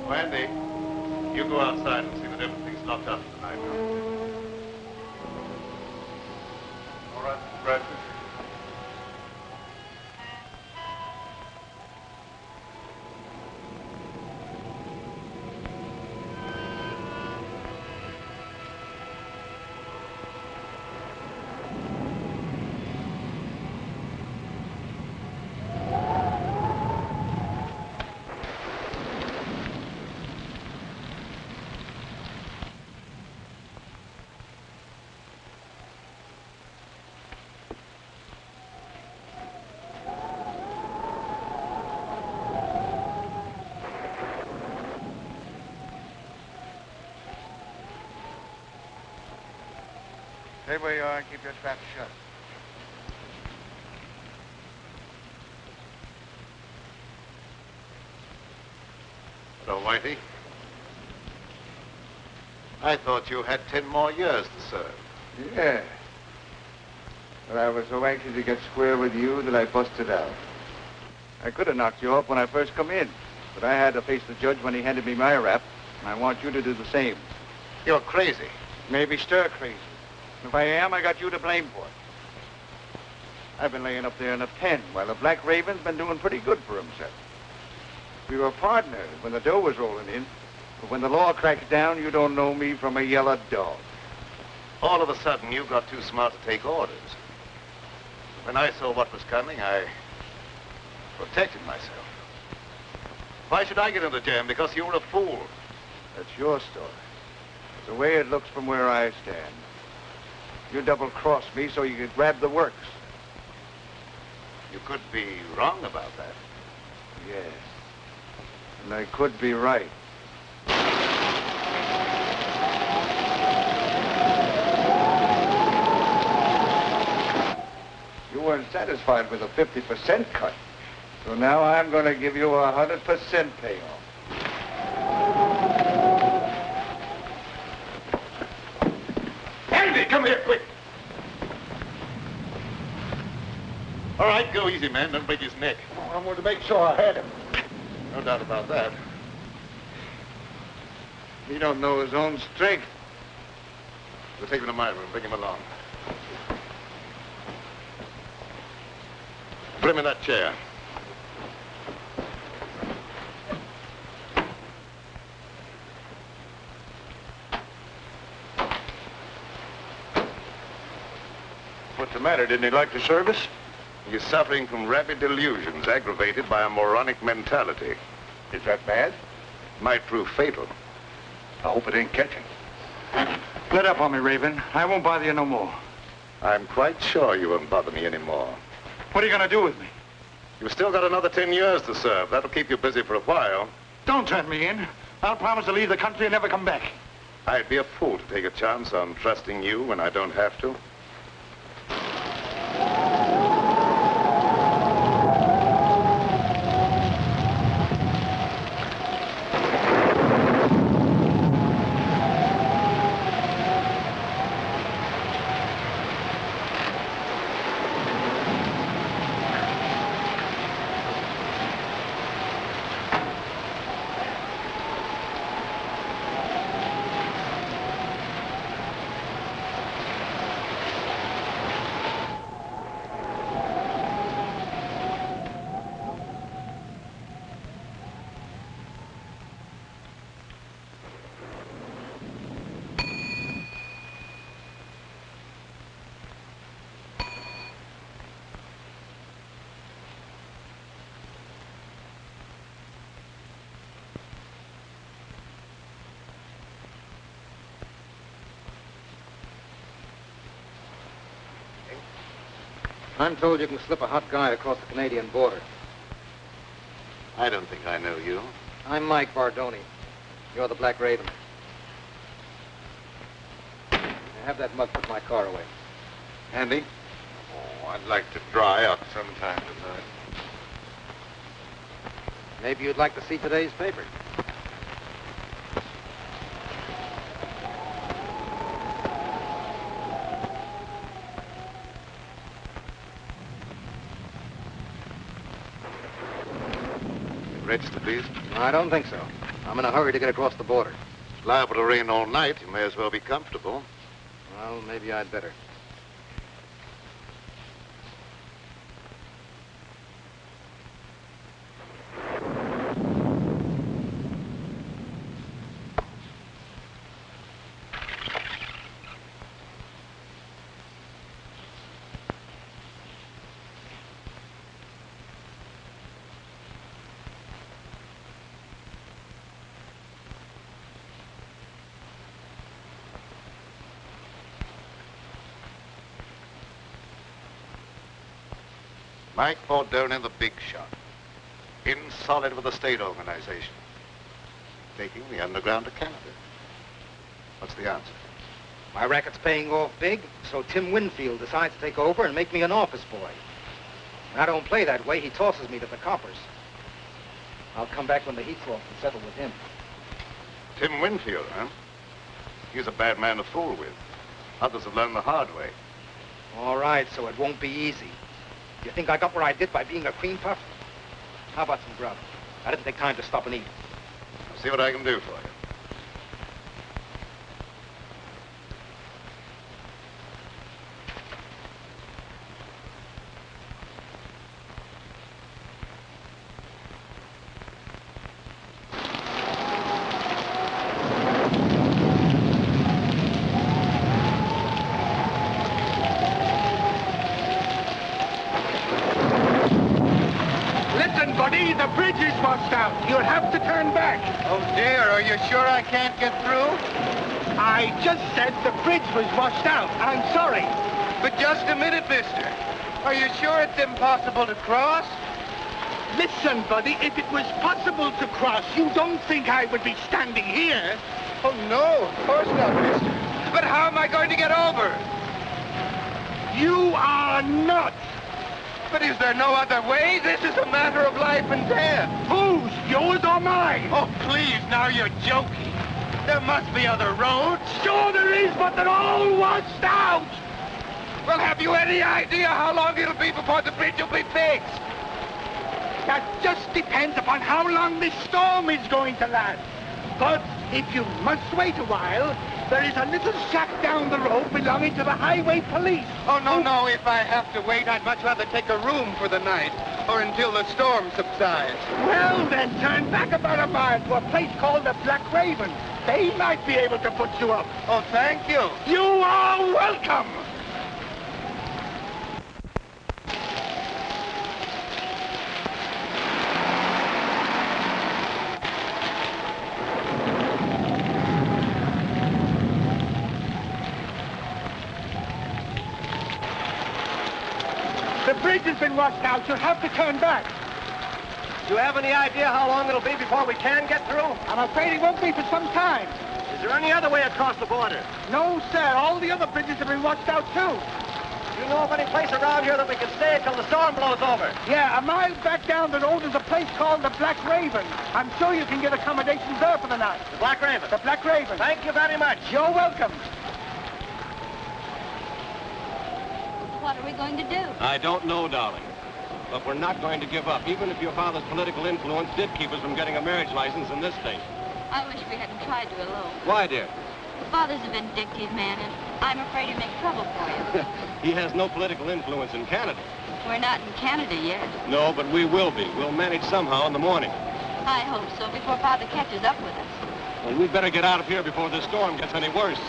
Wendy, you go outside and see that everything's locked up tonight. All right, Bradford. Stay where you are and keep your trap shut. Hello, Whitey. I thought you had 10 more years to serve. Yeah. But I was so anxious to get square with you that I busted out. I could have knocked you off when I first come in, but I had to face the judge when he handed me my rap, and I want you to do the same. You're crazy. Maybe stir crazy. If I am, I got you to blame for it. I've been laying up there in a pen while the Black Raven's been doing pretty good for himself. We were partners when the dough was rolling in, but when the law cracks down, you don't know me from a yellow dog. All of a sudden, you got too smart to take orders. When I saw what was coming, I protected myself. Why should I get into jam? Because you were a fool. That's your story. It's the way it looks from where I stand. You double-crossed me so you could grab the works. You could be wrong about that. Yes. And I could be right. You weren't satisfied with a 50% cut. So now I'm going to give you a 100% payoff. Andy, come here, quick. All right, go easy, man. Don't break his neck. Oh, I wanted to make sure I had him. No doubt about that. He don't know his own strength. We'll take him to my room. Bring him along. Put him in that chair. What's the matter? Didn't he like the service? He's suffering from rapid delusions aggravated by a moronic mentality. Is that bad? Might prove fatal. I hope it ain't catching. Let up on me, Raven. I won't bother you no more. I'm quite sure you won't bother me anymore. What are you going to do with me? You've still got another 10 years to serve. That'll keep you busy for a while. Don't turn me in. I'll promise to leave the country and never come back. I'd be a fool to take a chance on trusting you when I don't have to. I'm told you can slip a hot guy across the Canadian border. I don't think I know you. I'm Mike Bardoni. You're the Black Raven. Have that mug put my car away. Handy? Oh, I'd like to dry up sometime tonight. Maybe you'd like to see today's paper. Register, please. I don't think so. I'm in a hurry to get across the border. It's liable to rain all night. You may as well be comfortable. Well, maybe I'd better. Mike Bardoni, the big shot. In solid with the state organization. Taking the underground to Canada. What's the answer? My racket's paying off big, so Tim Winfield decides to take over and make me an office boy. When I don't play that way, he tosses me to the coppers. I'll come back when the heat's off and settle with him. Tim Winfield, huh? He's a bad man to fool with. Others have learned the hard way. All right, so it won't be easy. You think I got where I did by being a cream puff? How about some grub? I didn't take time to stop and eat. I'll see what I can do for you. The bridge is washed out. You'll have to turn back. Oh, dear. Are you sure I can't get through? I just said the bridge was washed out. I'm sorry. But just a minute, mister. Are you sure it's impossible to cross? Listen, buddy, if it was possible to cross, you don't think I would be standing here? Oh, no, of course not, mister. But how am I going to get over? You are nuts. But is there no other way? This is a matter of life and death. Whose? Yours or mine? Oh, please, now you're joking. There must be other roads. Sure there is, but they're all washed out. Well, have you any idea how long it'll be before the bridge will be fixed? That just depends upon how long this storm is going to last. But if you must wait a while, there is a little shack down the road belonging to the highway police. Oh, no. If I have to wait, I'd much rather take a room for the night, or until the storm subsides. Well, then, turn back about a mile to a place called the Black Raven. They might be able to put you up. Oh, thank you. You are welcome. The bridge has been washed out. You'll have to turn back. Do you have any idea how long it'll be before we can get through? I'm afraid it won't be for some time. Is there any other way across the border? No, sir. All the other bridges have been washed out, too. Do you know of any place around here that we can stay until the storm blows over? Yeah, a mile back down the road is a place called the Black Raven. I'm sure you can get accommodations there for the night. The Black Raven? The Black Raven. Thank you very much. You're welcome. What are we going to do? I don't know, darling. But we're not going to give up, even if your father's political influence did keep us from getting a marriage license in this state. I wish we hadn't tried to elope. Why, dear? Father's a vindictive man, and I'm afraid he'll make trouble for you. He has no political influence in Canada. We're not in Canada yet. No, but we will be. We'll manage somehow in the morning. I hope so, before Father catches up with us. Well, we'd better get out of here before this storm gets any worse.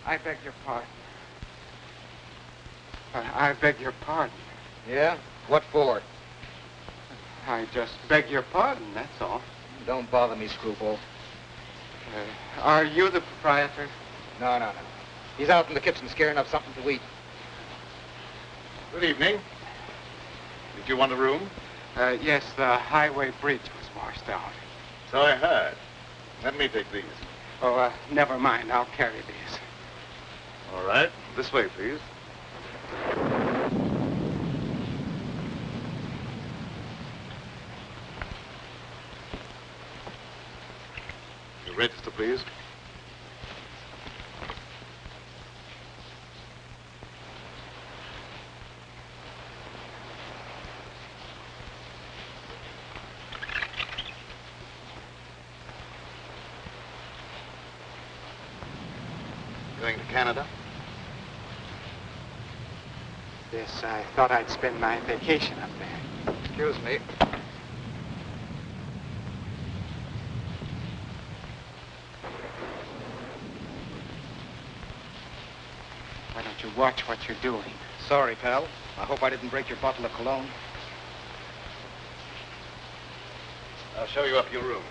I beg your pardon. I beg your pardon. Yeah? What for? I just beg your pardon, that's all. Don't bother me, screwball. Are you the proprietor? No. He's out in the kitchen scaring up something to eat. Good evening. Did you want a room? Yes, the highway bridge was washed out. So I heard. Let me take these. Oh, never mind. I'll carry these. All right. This way, please. Your register, please. Going to Canada? Yes, I thought I'd spend my vacation up there. Excuse me. Why don't you watch what you're doing? Sorry, pal. I hope I didn't break your bottle of cologne. I'll show you up your room.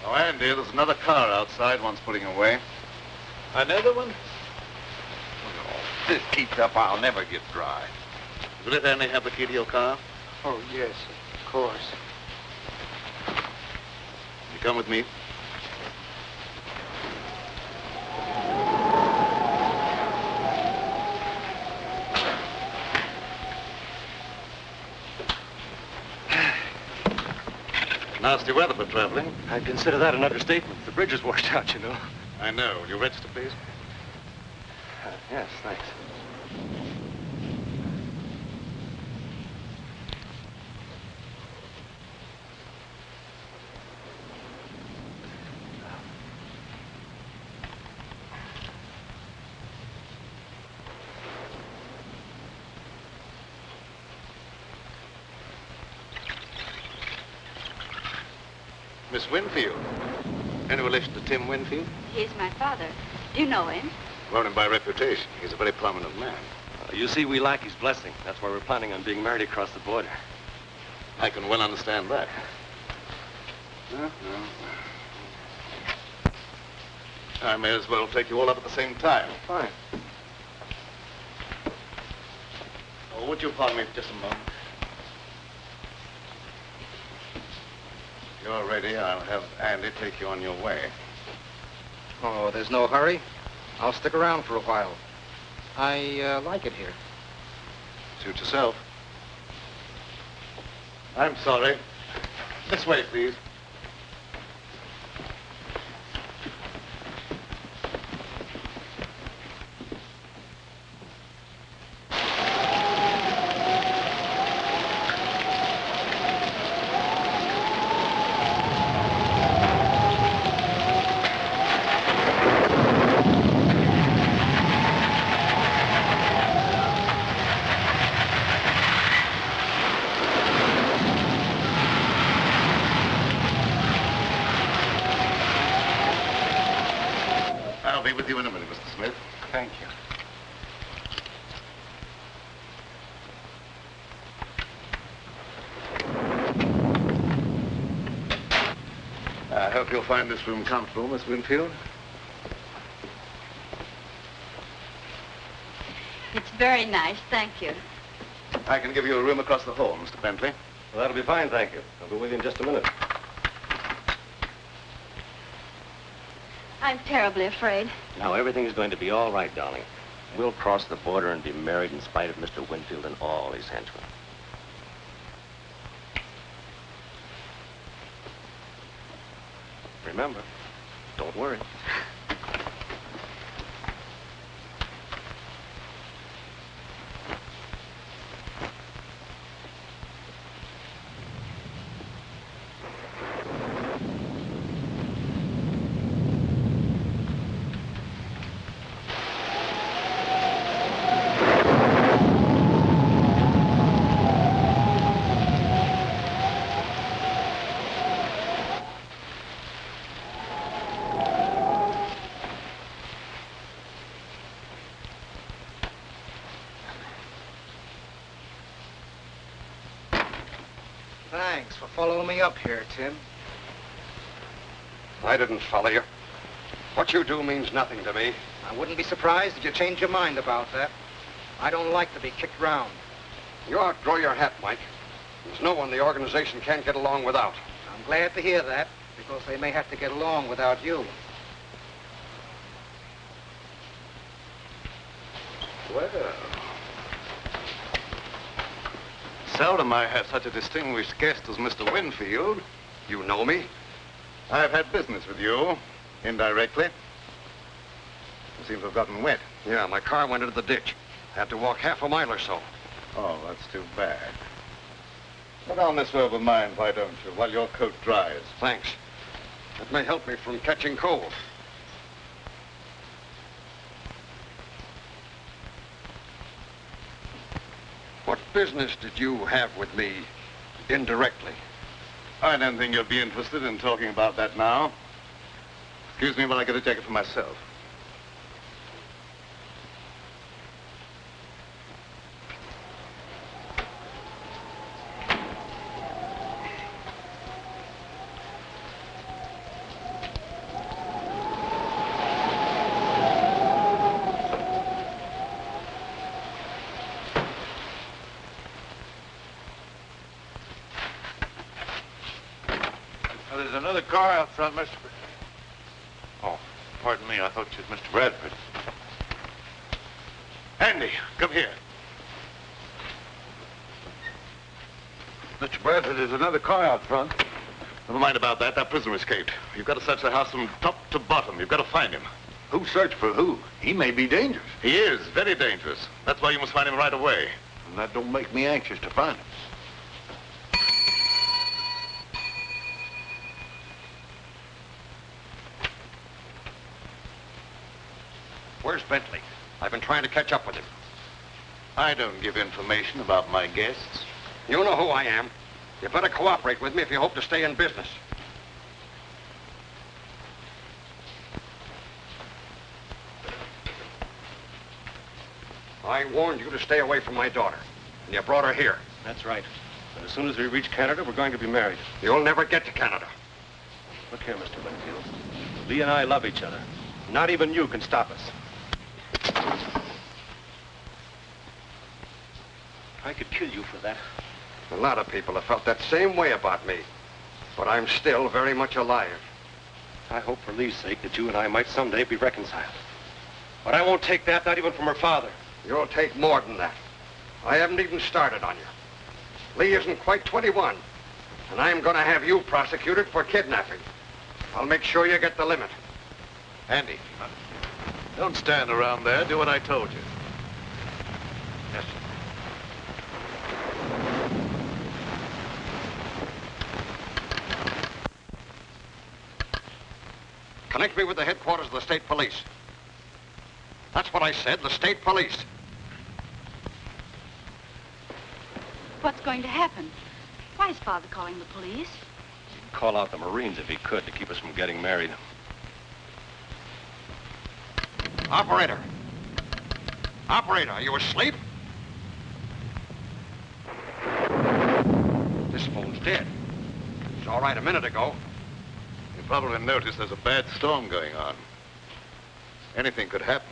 Oh, Andy, there's another car outside one's putting away. Another one? Oh, this keeps up, I'll never get dry. Will it only have the key to your car? Oh, yes, of course. You come with me. Nasty weather for traveling. I'd consider that an understatement. The bridge is washed out, you know. I know. Will you register, please? Yes, thanks. Miss Winfield. Any relation to Tim Winfield? He's my father. Do you know him? Known him by reputation. He's a very prominent man. You see, we lack his blessing. That's why we're planning on being married across the border. I can well understand that. No. I may as well take you all up at the same time. Fine. Oh, would you pardon me for just a moment? If you're ready, I'll have Andy take you on your way. Oh, there's no hurry. I'll stick around for a while. I like it here. Suit yourself. I'm sorry. This way, please. I'll be with you in a minute, Mr. Smith. Thank you. I hope you'll find this room comfortable, Miss Winfield. It's very nice, thank you. I can give you a room across the hall, Mr. Bentley. Well, that'll be fine, thank you. I'll be with you in just a minute. I'm terribly afraid. Now, everything's going to be all right, darling. We'll cross the border and be married in spite of Mr. Winfield and all his henchmen. Remember, don't worry. for following me up here, Tim. I didn't follow you. What you do means nothing to me. I wouldn't be surprised if you changed your mind about that. I don't like to be kicked round. You outgrow your hat, Mike. There's no one the organization can't get along without. I'm glad to hear that, because they may have to get along without you. Well, seldom I have such a distinguished guest as Mr. Winfield. You know me? I've had business with you, indirectly. You seem to have gotten wet. Yeah, my car went into the ditch. Had to walk half a mile or so. Oh, that's too bad. Put on this robe of mine, why don't you, while your coat dries. Thanks. That may help me from catching cold. What business did you have with me indirectly? I don't think you'll be interested in talking about that now. Excuse me while I get a jacket for myself. There's another car out front, Mr. Oh, pardon me. I thought you was Mr. Bradford. Andy, come here. Mr. Bradford, there's another car out front. Never mind about that. That prisoner escaped. You've got to search the house from top to bottom. You've got to find him. Who searched for who? He may be dangerous. He is very dangerous. That's why you must find him right away. And that don't make me anxious to find him. Where's Bentley? I've been trying to catch up with him. I don't give information about my guests. You know who I am. You better cooperate with me if you hope to stay in business. I warned you to stay away from my daughter, and you brought her here. That's right. And as soon as we reach Canada, we're going to be married. You'll never get to Canada. Look here, Mr. Winfield. Lee and I love each other. Not even you can stop us. I could kill you for that. A lot of people have felt that same way about me. But I'm still very much alive. I hope for Lee's sake that you and I might someday be reconciled. But I won't take that, not even from her father. You'll take more than that. I haven't even started on you. Lee isn't quite 21. And I'm going to have you prosecuted for kidnapping. I'll make sure you get the limit. Andy, don't stand around there. Do what I told you. Yes. Connect me with the headquarters of the state police. That's what I said, the state police. What's going to happen? Why is Father calling the police? He'd call out the Marines if he could to keep us from getting married. Operator. Operator, are you asleep? This phone's dead. It was all right a minute ago. You probably noticed there's a bad storm going on. Anything could happen.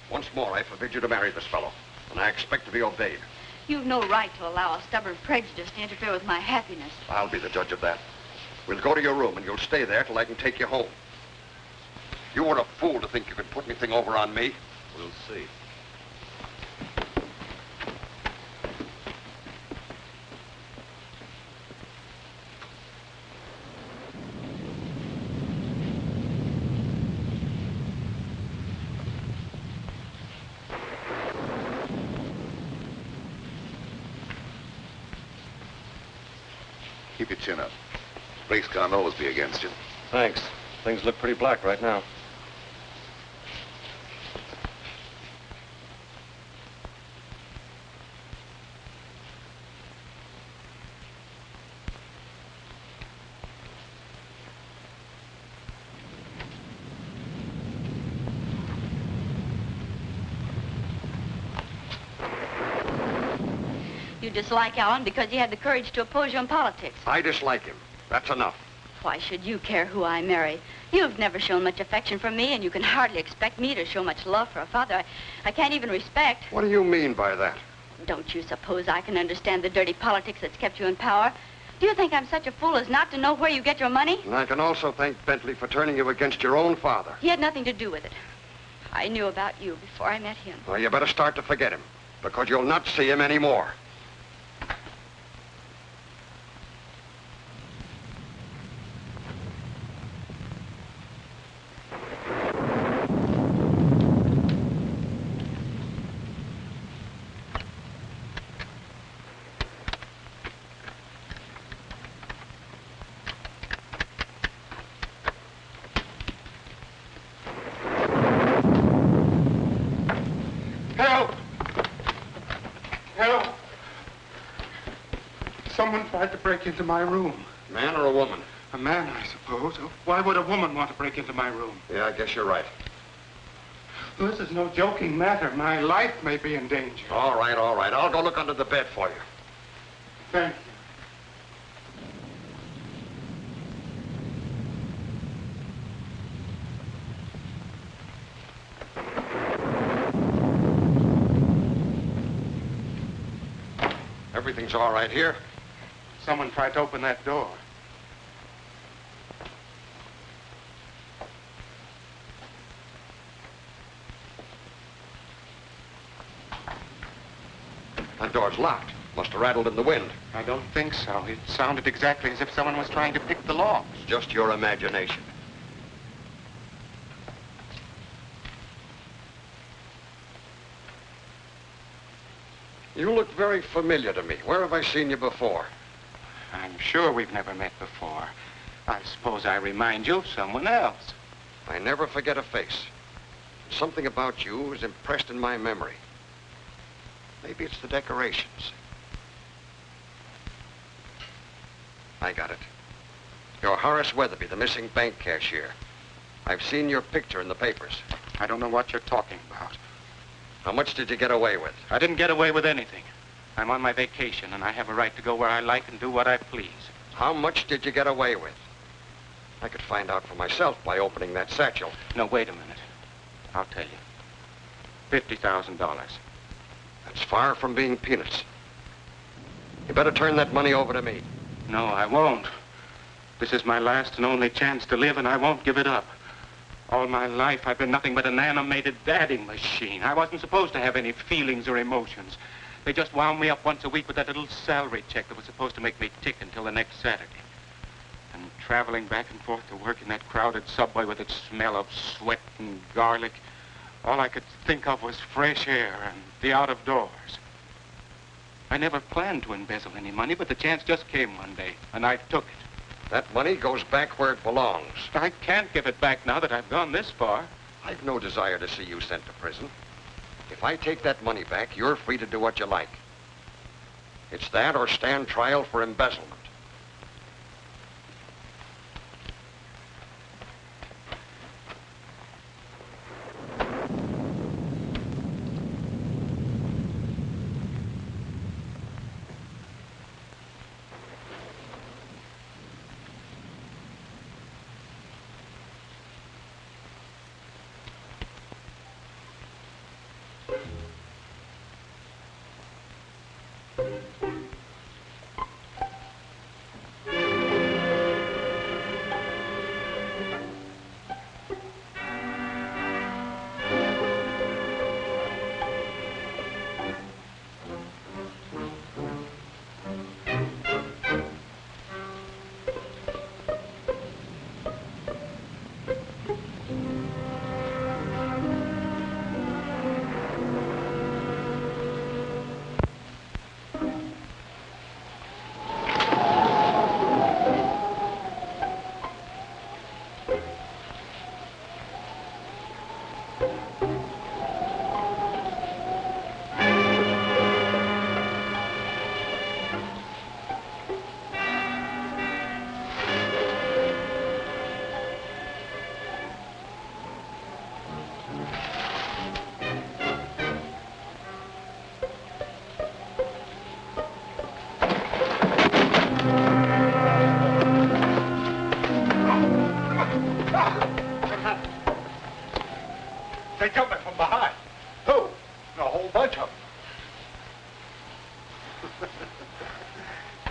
Once more, I forbid you to marry this fellow, and I expect to be obeyed. You've no right to allow a stubborn prejudice to interfere with my happiness. I'll be the judge of that. We'll go to your room, and you'll stay there till I can take you home. You were a fool to think you could put anything over on me. We'll see. Keep your chin up. Race can't always be against you. Thanks. Things look pretty black right now. You dislike Alan because he had the courage to oppose you in politics. I dislike him. That's enough. Why should you care who I marry? You've never shown much affection for me, and you can hardly expect me to show much love for a father I can't even respect. What do you mean by that? Don't you suppose I can understand the dirty politics that's kept you in power? Do you think I'm such a fool as not to know where you get your money? And I can also thank Bentley for turning you against your own father. He had nothing to do with it. I knew about you before I met him. Well, you better start to forget him, because you'll not see him anymore. Someone tried to break into my room. Man or a woman? A man, I suppose. Why would a woman want to break into my room? Yeah, I guess you're right. Well, this is no joking matter. My life may be in danger. All right, all right. I'll go look under the bed for you. Thank you. Everything's all right here. Someone tried to open that door. That door's locked. Must have rattled in the wind. I don't think so. It sounded exactly as if someone was trying to pick the locks. It's just your imagination. You look very familiar to me. Where have I seen you before? I'm sure we've never met before. I suppose I remind you of someone else. I never forget a face. Something about you is impressed in my memory. Maybe it's the decorations. I got it. You're Horace Weatherby, the missing bank cashier. I've seen your picture in the papers. I don't know what you're talking about. How much did you get away with? I didn't get away with anything. I'm on my vacation, and I have a right to go where I like and do what I please. How much did you get away with? I could find out for myself by opening that satchel. No, wait a minute. I'll tell you. $50,000. That's far from being peanuts. You better turn that money over to me. No, I won't. This is my last and only chance to live, and I won't give it up. All my life, I've been nothing but an animated dadding machine. I wasn't supposed to have any feelings or emotions. They just wound me up once a week with that little salary check that was supposed to make me tick until the next Saturday. And traveling back and forth to work in that crowded subway with its smell of sweat and garlic, all I could think of was fresh air and the out of doors. I never planned to embezzle any money, but the chance just came one day, and I took it. That money goes back where it belongs. I can't give it back now that I've gone this far. I've no desire to see you sent to prison. If I take that money back, you're free to do what you like. It's that or stand trial for embezzlement.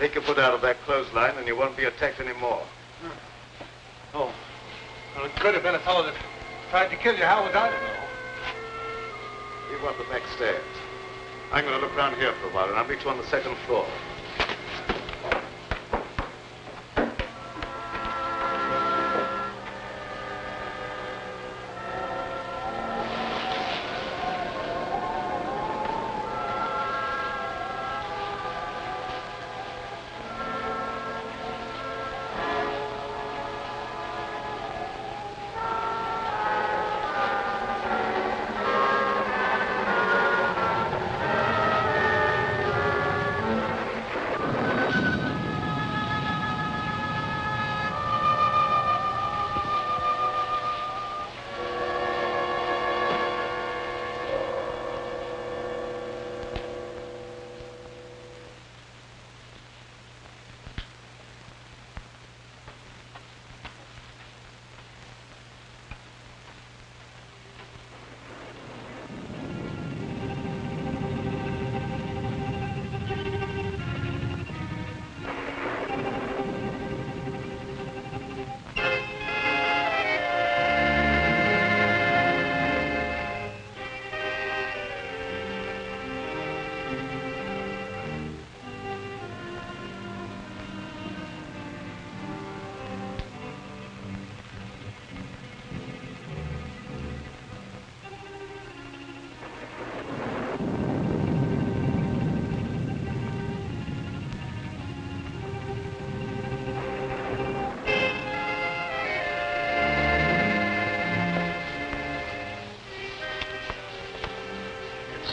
Take your foot out of that clothesline and you won't be attacked anymore. Oh. Well, it could have been a fellow that tried to kill you. How was I to know? You go up the back stairs. I'm going to look around here for a while, and I'll meet you on the second floor.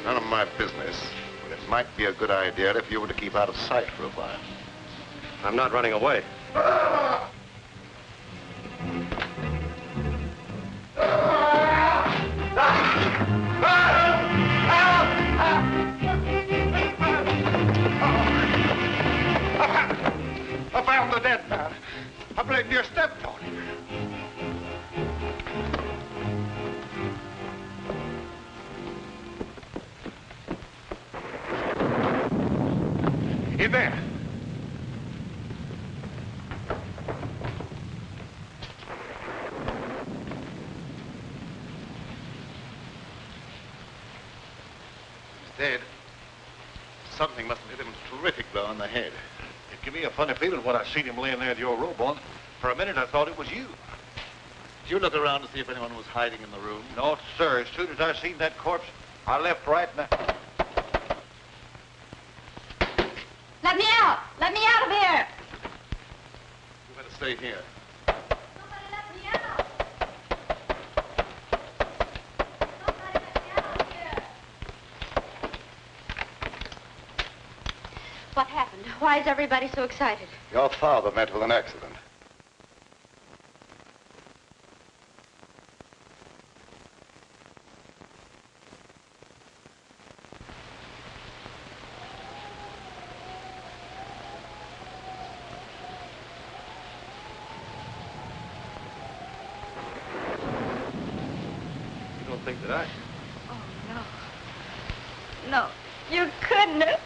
None of my business, but it might be a good idea if you were to keep out of sight for a while. I'm not running away. I found the dead man. I believe you stepped on him. In there. He's dead. Something must have hit him a terrific blow in the head. It gave me a funny feeling when I seen him laying there with your robe on. For a minute, I thought it was you. Did you look around to see if anyone was hiding in the room? No, sir. As soon as I seen that corpse, I left right now. Let me out! Let me out of here! You better stay here. Somebody let me out! Somebody let me out of here! What happened? Why is everybody so excited? Your father met with an accident. Think that I... Oh, no. No, you couldn't have.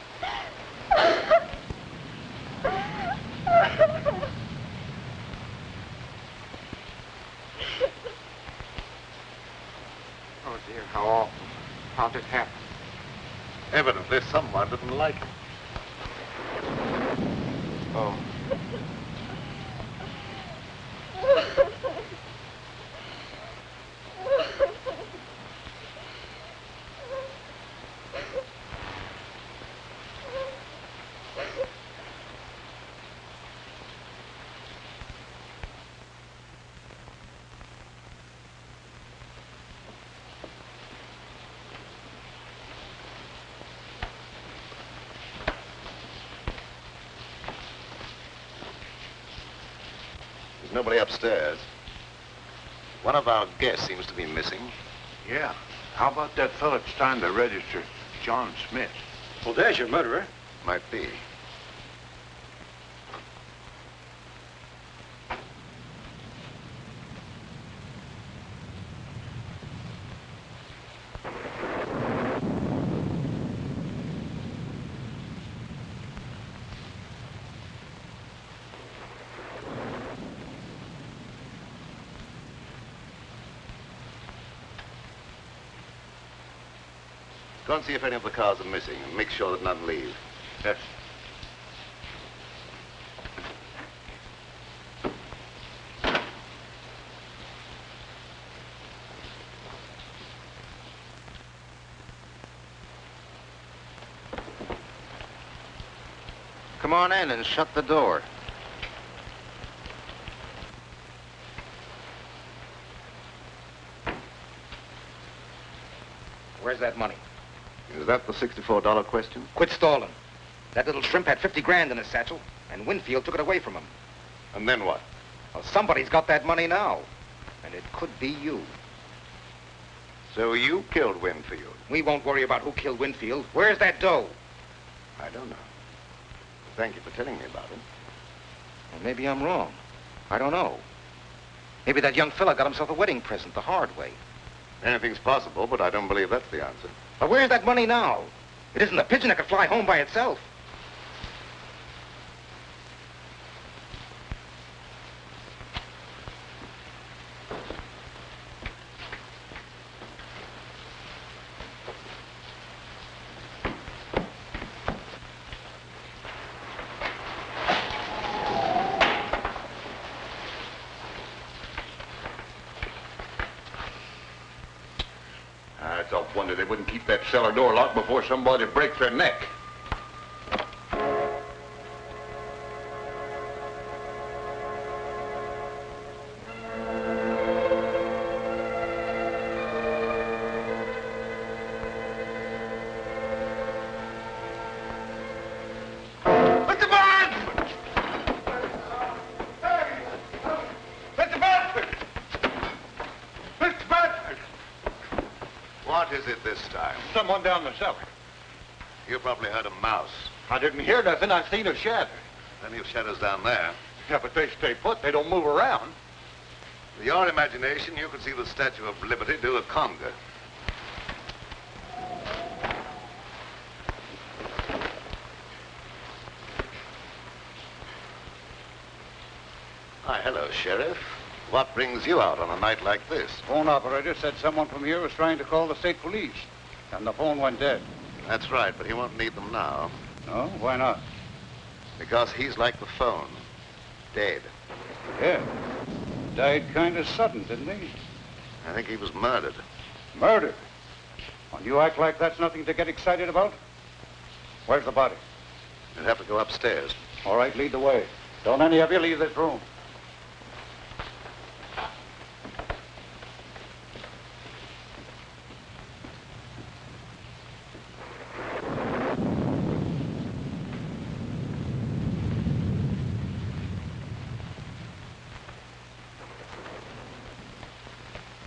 Oh, dear, how awful. How'd it happen? Evidently, someone didn't like him. Oh. Nobody upstairs. One of our guests seems to be missing. Yeah. How about that fellow that's trying to register, John Smith? Well, there's your murderer. Might be. Go and see if any of the cars are missing and make sure that none leave. Yes. Come on in and shut the door. Where's that money? Is that the $64 question? Quit stalling. That little shrimp had 50 grand in his satchel, and Winfield took it away from him. And then what? Well, somebody's got that money now, and it could be you. So you killed Winfield? We won't worry about who killed Winfield. Where's that dough? I don't know. Thank you for telling me about it. Well, maybe I'm wrong. I don't know. Maybe that young fella got himself a wedding present the hard way. Anything's possible, but I don't believe that's the answer. But where's that money now? It isn't a pigeon that could fly home by itself. It's a wonder they wouldn't keep that cellar door locked before somebody breaks their neck. What is it this time? Someone down the cellar. You probably heard a mouse. I didn't hear nothing. I seen a shadow. Plenty of shadows down there. Yeah, but they stay put. They don't move around. With your imagination, you could see the Statue of Liberty do a conga. Hi, hello, Sheriff. What brings you out on a night like this? Phone operator said someone from here was trying to call the state police, and the phone went dead. That's right, but he won't need them now. No? Why not? Because he's like the phone. Dead. Yeah. Died kind of sudden, didn't he? I think he was murdered. Murdered? And you act like that's nothing to get excited about? Where's the body? You'll have to go upstairs. All right, lead the way. Don't any of you leave this room.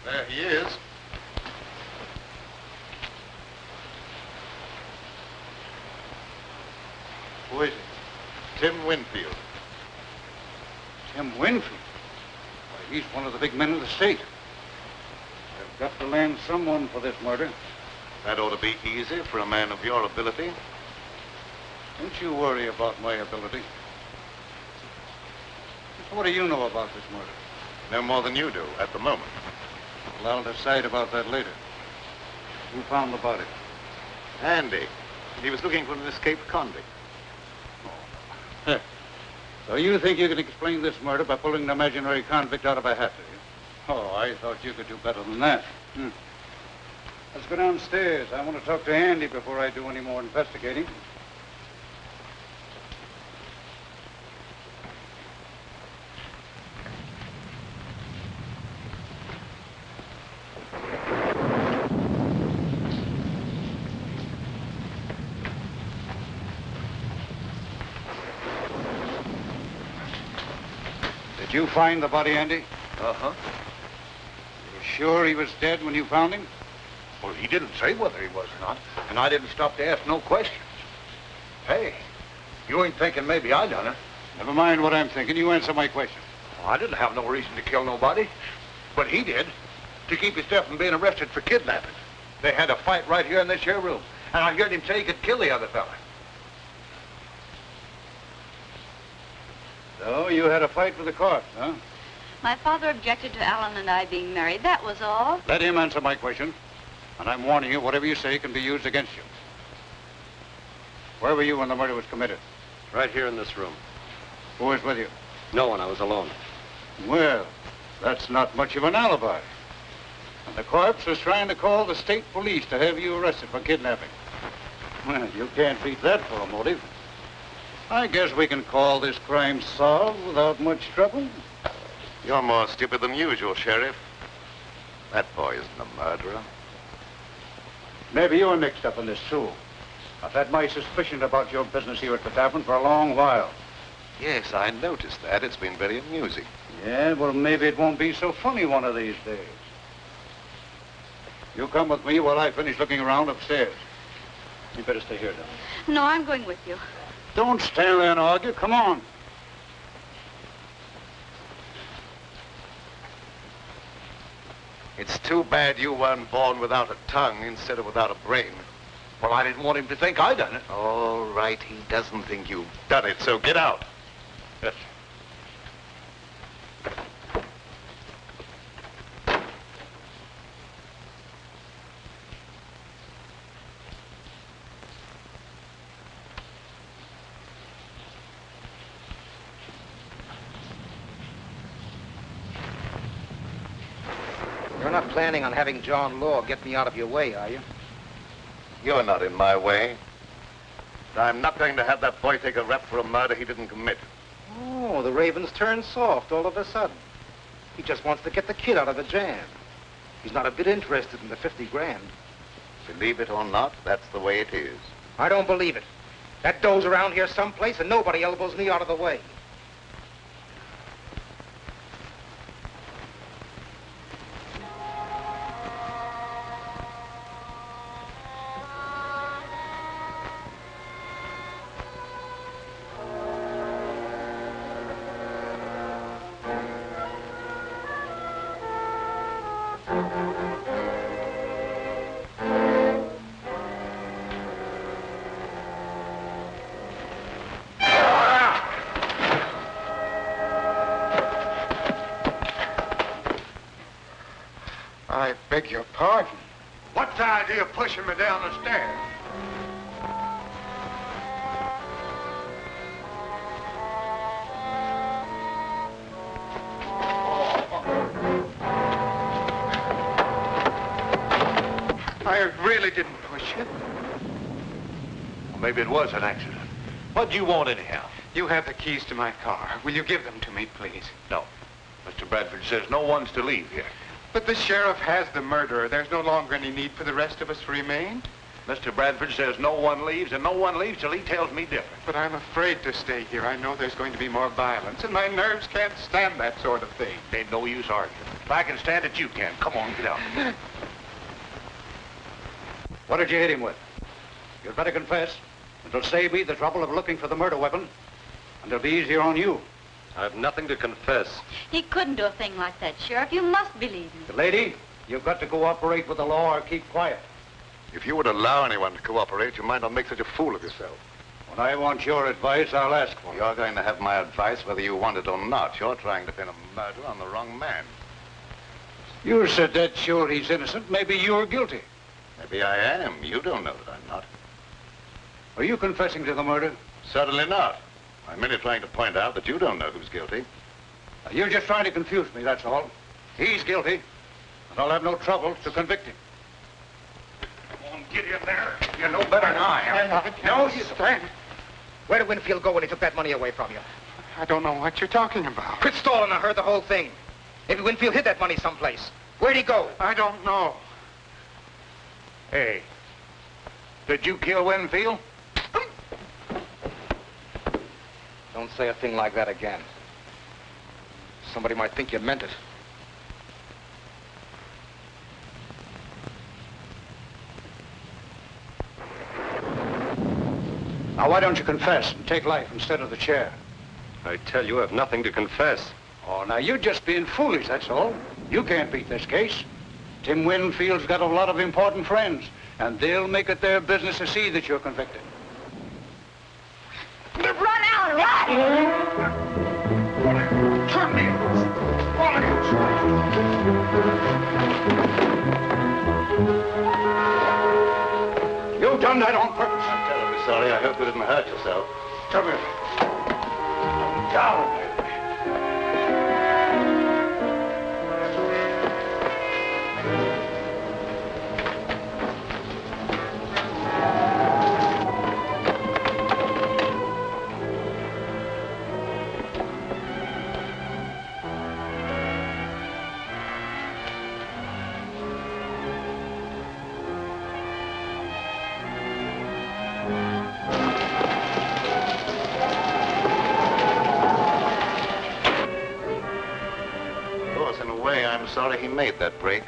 There he is. Who is he? Tim Winfield. Tim Winfield? Why, he's one of the big men of the state. I've got to land someone for this murder. That ought to be easy for a man of your ability. Don't you worry about my ability. What do you know about this murder? No more than you do at the moment. Well, I'll decide about that later. Who found the body? Andy. He was looking for an escaped convict. Oh. So you think you can explain this murder by pulling an imaginary convict out of a hat, do you? Oh, I thought you could do better than that. Let's go downstairs. I want to talk to Andy before I do any more investigating. Did you find the body, Andy? Uh-huh. You sure he was dead when you found him? Well, he didn't say whether he was or not, and I didn't stop to ask no questions. Hey, you ain't thinking maybe I done it. Never mind what I'm thinking. You answer my question. Well, I didn't have no reason to kill nobody, but he did, to keep himself from being arrested for kidnapping. They had a fight right here in this here room, and I heard him say he could kill the other fella. So you had a fight with the court, huh? My father objected to Alan and I being married. That was all. Let him answer my question. And I'm warning you, whatever you say can be used against you. Where were you when the murder was committed? Right here in this room. Who was with you? No one. I was alone. Well, that's not much of an alibi. And the corpse was trying to call the state police to have you arrested for kidnapping. Well, you can't beat that for a motive. I guess we can call this crime solved without much trouble. You're more stupid than usual, Sheriff. That boy isn't a murderer. Maybe you're mixed up in this, too. I've had my suspicion about your business here at the tavern for a long while. Yes, I noticed that. It's been very amusing. Yeah, well, maybe it won't be so funny one of these days. You come with me while I finish looking around upstairs. You better stay here, then. No, I'm going with you. Don't stand there and argue. Come on. It's too bad you weren't born without a tongue instead of without a brain. Well, I didn't want him to think I done it. All right, he doesn't think you've done it, so get out. Yes. You're not planning on having John Law get me out of your way, are you? You're not in my way. I'm not going to have that boy take a rap for a murder he didn't commit. Oh, the Raven's turned soft all of a sudden. He just wants to get the kid out of the jam. He's not a bit interested in the 50 grand. Believe it or not, that's the way it is. I don't believe it. That dough's around here someplace and nobody elbows me out of the way. I beg your pardon. What's the idea of pushing me down the stairs? I really didn't push you. Well, maybe it was an accident. What do you want anyhow? You have the keys to my car. Will you give them to me, please? No. Mr. Bradford says no one's to leave here. But the sheriff has the murderer. There's no longer any need for the rest of us to remain. Mr. Bradford says no one leaves, and no one leaves till he tells me different. But I'm afraid to stay here. I know there's going to be more violence, and my nerves can't stand that sort of thing. Ain't no use arguing. If I can stand it, you can. Come on, get out. What did you hit him with? You'd better confess. It'll save me the trouble of looking for the murder weapon, and it'll be easier on you. I've nothing to confess. He couldn't do a thing like that, Sheriff. You must believe me. Lady, you've got to cooperate with the law or keep quiet. If you would allow anyone to cooperate, you might not make such a fool of yourself. When I want your advice, I'll ask for it. You're going to have my advice whether you want it or not. You're trying to pin a murder on the wrong man. You said that sure he's innocent. Maybe you're guilty. Maybe I am. You don't know that I'm not. Are you confessing to the murder? Certainly not. I'm merely trying to point out that you don't know who's guilty. You're just trying to confuse me, that's all. He's guilty, and I'll have no trouble to convict him. Come on, get in there. You know better than I am. No, you stand. Where did Winfield go when he took that money away from you? I don't know what you're talking about. Quit stalling. I heard the whole thing. Maybe Winfield hid that money someplace. Where'd he go? I don't know. Hey, did you kill Winfield? Don't say a thing like that again. Somebody might think you meant it. Now, why don't you confess and take life instead of the chair? I tell you, I've nothing to confess. Oh, now, you're just being foolish, that's all. You can't beat this case. Tim Winfield's got a lot of important friends, and they'll make it their business to see that you're convicted. Run out, run! Turn me loose. All of you. done that on purpose. I'm terribly sorry. I hope you didn't hurt yourself. Come here. Down, baby. I'm sorry he made that break.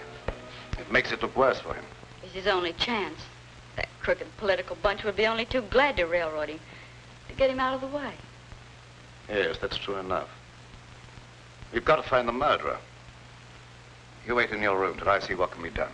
It makes it look worse for him. It's his only chance. That crooked political bunch would be only too glad to railroad him, to get him out of the way. Yes, that's true enough. We've got to find the murderer. You wait in your room till I see what can be done.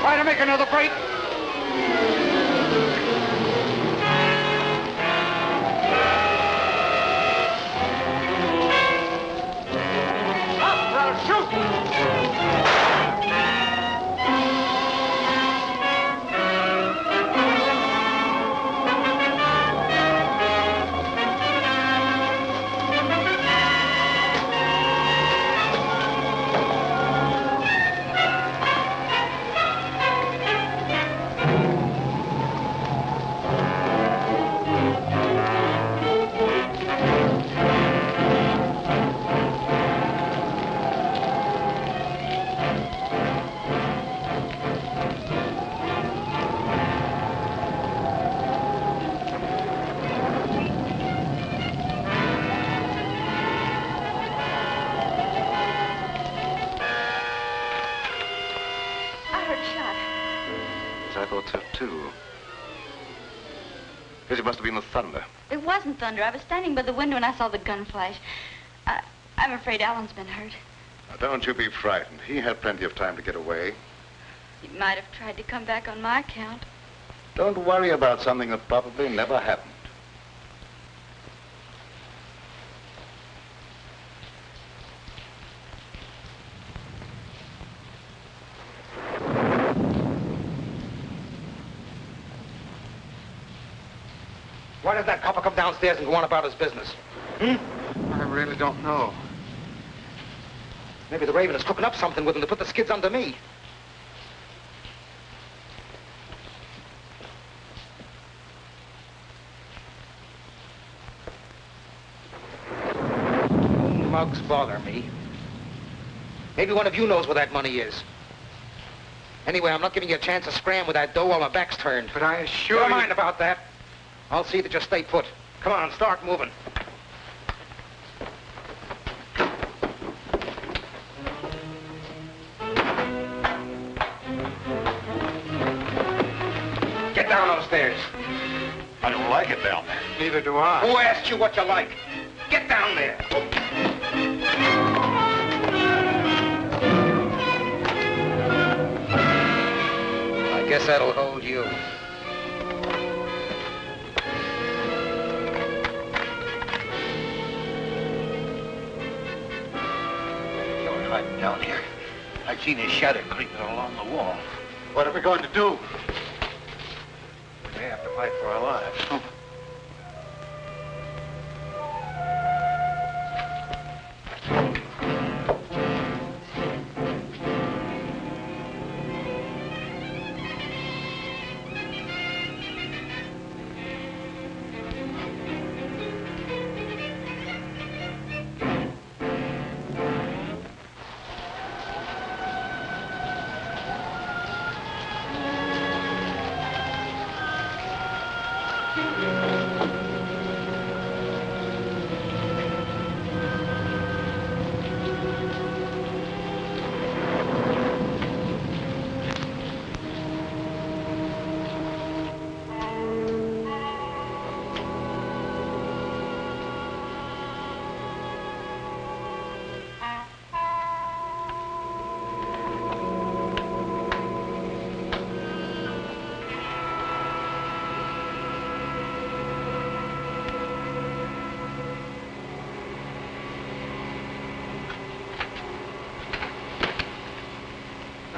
Try to make another break. Stop, or I'll shoot! It must have been the thunder. It wasn't thunder. I was standing by the window and I saw the gun flash. I'm afraid Alan's been hurt. Now, don't you be frightened. He had plenty of time to get away. He might have tried to come back on my account. Don't worry about something that probably never happened. Why did that copper come downstairs and go on about his business? I really don't know. Maybe the Raven is cooking up something with him to put the skids under me. Mugs bother me. Maybe one of you knows where that money is. Anyway, I'm not giving you a chance to scram with that dough while my back's turned. But I assure Never you... mind about that. I'll see that you stay put. Come on, start moving. down those stairs. I don't like it down there. Neither do I. Who asked you what you like? Get down there. I guess that'll hold you. You're hiding down here. I've seen his shadow creeping along the wall. What are we going to do? We may have to fight for our lives.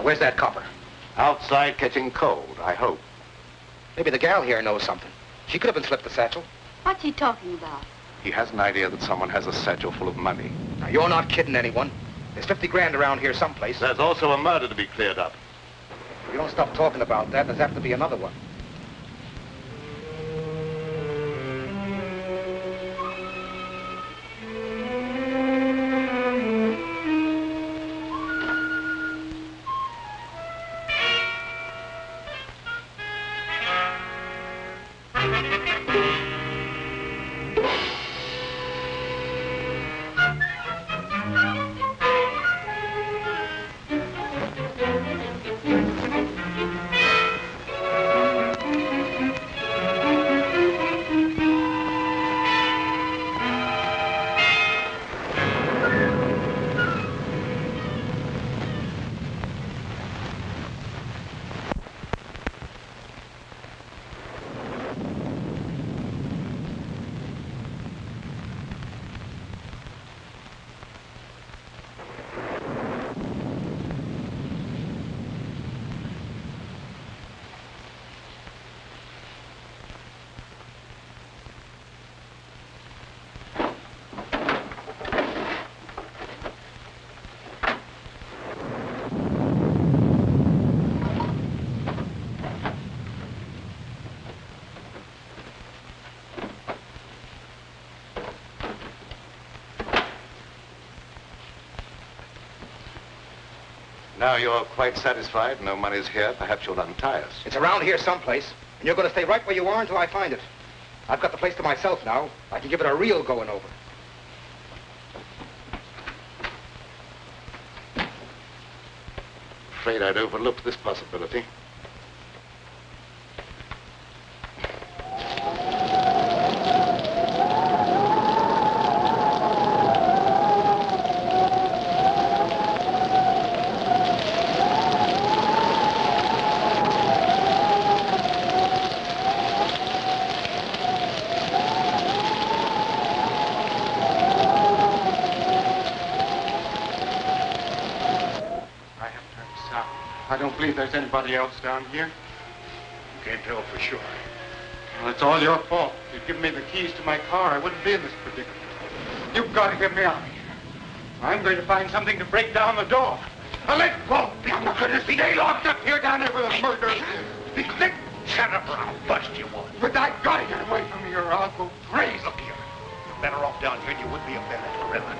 Where's that copper? Outside catching cold, I hope. Maybe the gal here knows something. She could have been slipped the satchel. What's he talking about? He has an idea that someone has a satchel full of money. Now, you're not kidding anyone. There's 50 grand around here someplace. There's also a murder to be cleared up. If you don't stop talking about that, there's apt to be another one. Now you're quite satisfied, no money's here, perhaps you'll untie us. It's around here someplace, and you're going to stay right where you are until I find it. I've got the place to myself now. I can give it a real going over. Afraid I'd overlooked this possibility. I don't believe there's anybody else down here. You can't tell for sure. Well, it's all your fault. If you'd given me the keys to my car, I wouldn't be in this predicament. You've got to get me out of here. I'm going to find something to break down the door. Now, let go! I'm not going to stay locked up here down there with a murder. Shut up or I'll bust you one. But I got to get away from here or I'll go crazy. Look here. You're better off down here than you would be up there at the river.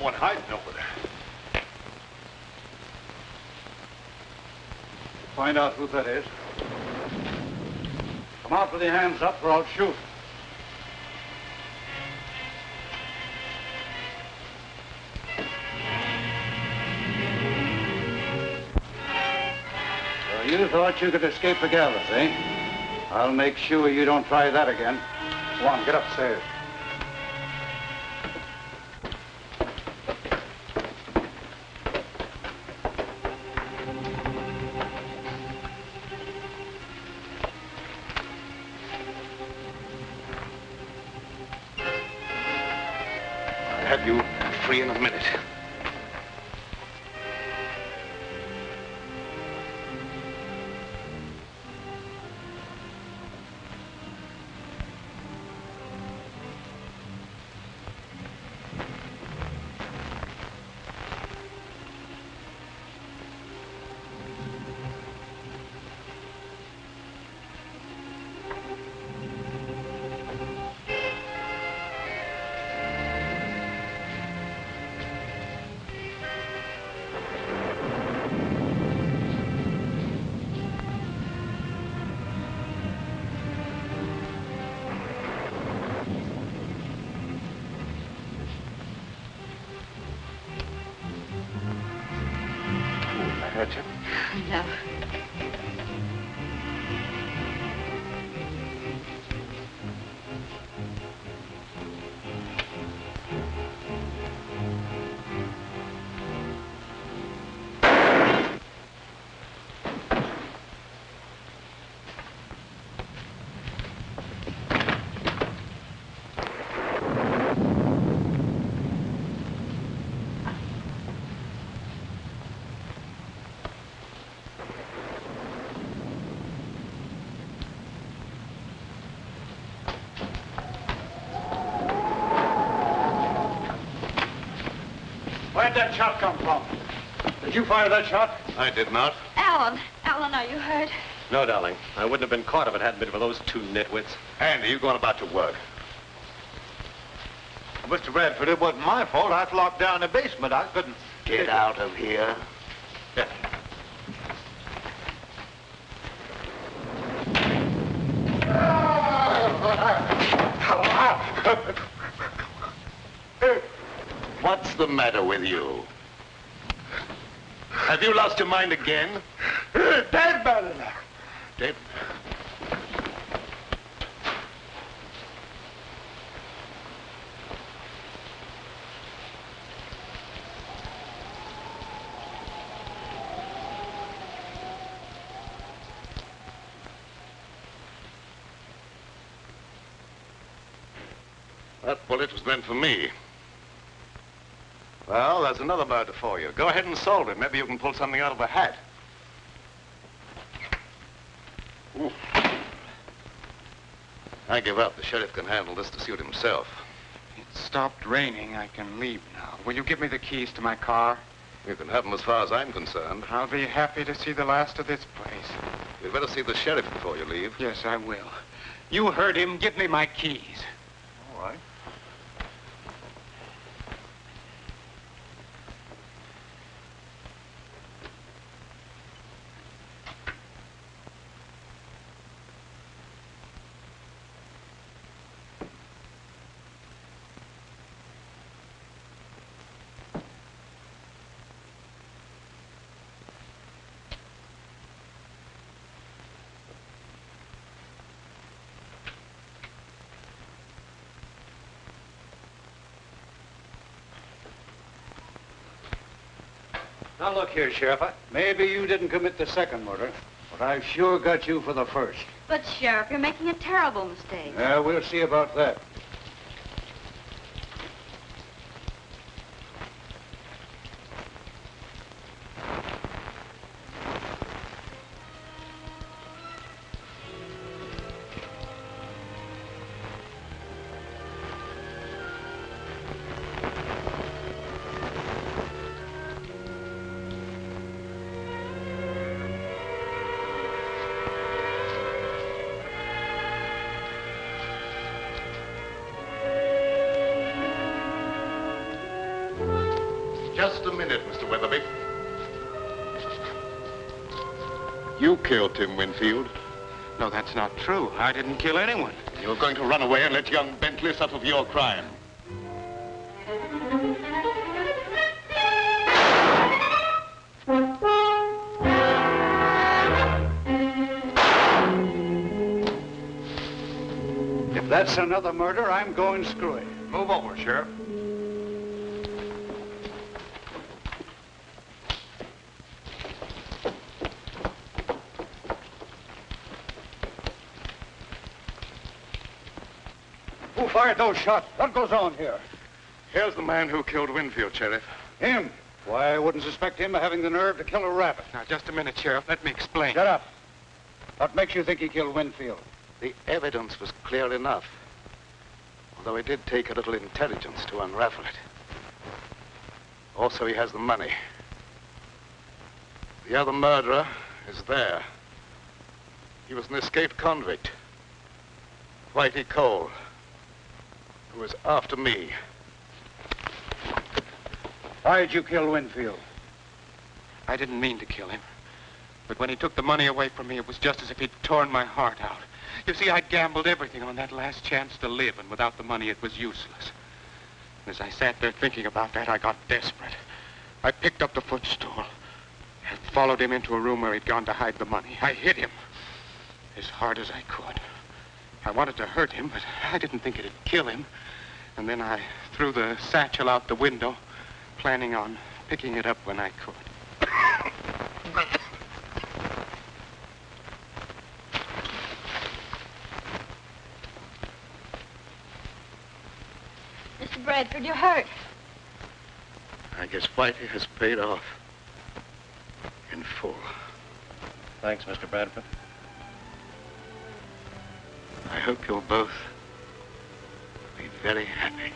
someone hiding over there. Find out who that is. Come out with your hands up or I'll shoot. So you thought you could escape the gallows, eh? I'll make sure you don't try that again. Go on, get upstairs. I'll have you free in a minute. No. Where'd that shot come from? Did you fire that shot? I did not. Alan, are you hurt? No, darling. I wouldn't have been caught if it hadn't been for those two nitwits. Andy, you going about your work. Mr. Bradford, it wasn't my fault. I was locked down in the basement. I couldn't... Get out of here. Yeah. What's the matter with you? Have you lost your mind again? Dead, Madison. Dead? That bullet was meant for me. Well, there's another murder for you. Go ahead and solve it. Maybe you can pull something out of a hat. Ooh. I give up. The sheriff can handle this to suit himself. It stopped raining. I can leave now. Will you give me the keys to my car? You can have them as far as I'm concerned. I'll be happy to see the last of this place. You'd better see the sheriff before you leave. Yes, I will. You heard him. Give me my keys. All right. Now, look here, Sheriff. Maybe you didn't commit the second murder, but I've sure got you for the first. But, Sheriff, you're making a terrible mistake. Yeah, we'll see about that. Just a minute, Mr. Weatherby. You killed Tim Winfield. No, that's not true. I didn't kill anyone. You're going to run away and let young Bentley suffer for your crime. If that's another murder, I'm going screwy. Move over, Sheriff. Who fired those shots? What goes on here? Here's the man who killed Winfield, Sheriff. Him? Why, I wouldn't suspect him of having the nerve to kill a rabbit. Now, just a minute, Sheriff. Let me explain. Shut up. What makes you think he killed Winfield? The evidence was clear enough. Although it did take a little intelligence to unravel it. Also, he has the money. The other murderer is there. He was an escaped convict. Whitey Cole, who was after me. Why did you kill Winfield? I didn't mean to kill him. But when he took the money away from me, it was just as if he'd torn my heart out. You see, I'd gambled everything on that last chance to live, and without the money, it was useless. And as I sat there thinking about that, I got desperate. I picked up the footstool and followed him into a room where he'd gone to hide the money. I hit him as hard as I could. I wanted to hurt him, but I didn't think it'd kill him. And then I threw the satchel out the window, planning on picking it up when I could. Mr. Bradford, you're hurt. I guess Whitey has paid off in full. Thanks, Mr. Bradford. I hope you'll both be very happy.